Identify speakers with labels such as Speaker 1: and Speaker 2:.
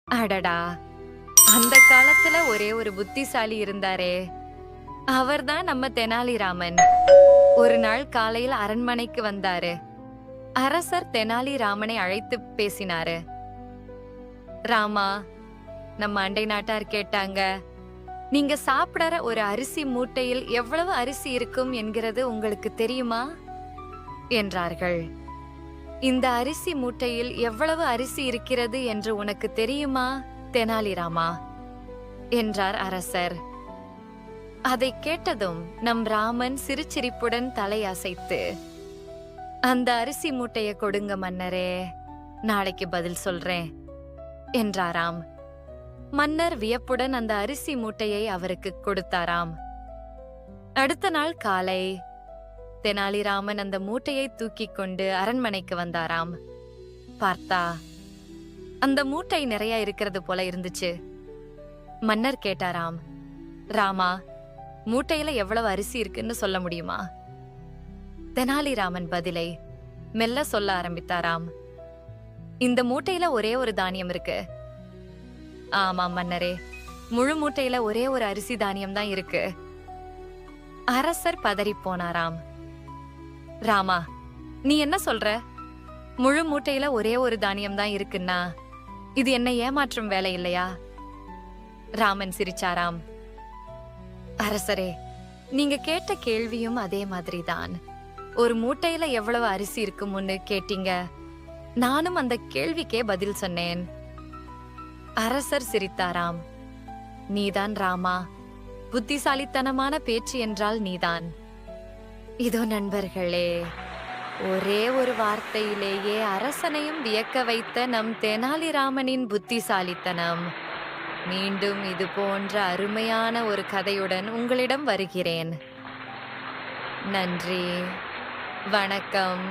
Speaker 1: அடடா! அந்த காலத்துல ஒரே ஒரு புத்திசாலி இருந்தாரே, அவர்தான் நம்ம தெனாலிராமன். ஒரு நாள் காலையில அரண்மனைக்கு வந்தாரு. அரசர் தெனாலிராமனை அழைத்து பேசினாரு. ராமா, நம்ம அண்டை நாட்டார் கேட்டாங்க, நீங்க சாப்பிடற ஒரு அரிசி மூட்டையில் எவ்வளவு அரிசி இருக்கும் என்கிறது உங்களுக்கு தெரியுமா என்றார்கள். இந்த அரிசி மூட்டையில் எவ்வளவு அரிசி இருக்கிறது என்று உனக்கு தெரியுமா தெனாலிராமா என்றார் அரசர். அதை கேட்டதும் நம் ராமன் சிரிச்சிரிப்புடன் தலையசைத்து, அந்த அரிசி மூட்டைய கொடுங்க மன்னரே, நாளைக்கு பதில் சொல்றேன் என்றாராம். மன்னர் வியப்புடன் அந்த அரிசி மூட்டையை அவருக்கு கொடுத்தாராம். அடுத்த நாள் காலை தெனாலிராமன் அந்த மூட்டையை தூக்கிக் கொண்டு அரண்மனைக்கு வந்தாராம். பார்த்தா அந்த மூட்டை நிறைய இருக்கிறது போல இருந்துச்சு. மன்னர் கேட்டாராம், ராமா, மூட்டையில எவ்வளவு அரிசி இருக்குன்னு சொல்ல முடியுமா? தெனாலிராமன் பதிலை மெல்ல சொல்ல ஆரம்பித்தாராம். இந்த மூட்டையில ஒரே ஒரு தானியம் இருக்கு. ஆமாம் மன்னரே, முழு மூட்டையில ஒரே ஒரு அரிசி தானியம் தான் இருக்கு. அரசர் பதறி போனாராம். ராமா, நீ என்ன சொல்ற? முழு மூட்டையில ஒரே ஒரு தானியம் தான் இருக்குன்னா இது என்ன ஏமாற்றும் வேலை இல்லையா? ராமன் சிரிச்சாராம். அரசரே, நீங்க கேட்ட கேள்வியும் அதே மாதிரிதான். ஒரு மூட்டையில எவ்வளவு அரிசி இருக்கும்னு கேட்டீங்க, நானும் அந்த கேள்விக்கே பதில் சொன்னேன். அரசர் சிரித்தாராம். நீதான் ராமா, புத்திசாலித்தனமான பேச்சு என்றால் நீதான். இதோ நண்பர்களே, ஒரே ஒரு வார்த்தையிலேயே அரசனையும் வியக்க வைத்த நம் தெனாலிராமனின் புத்திசாலித்தனம். மீண்டும் இது போன்ற அருமையான ஒரு கதையுடன் உங்களிடம் வருகிறேன். நன்றி, வணக்கம்.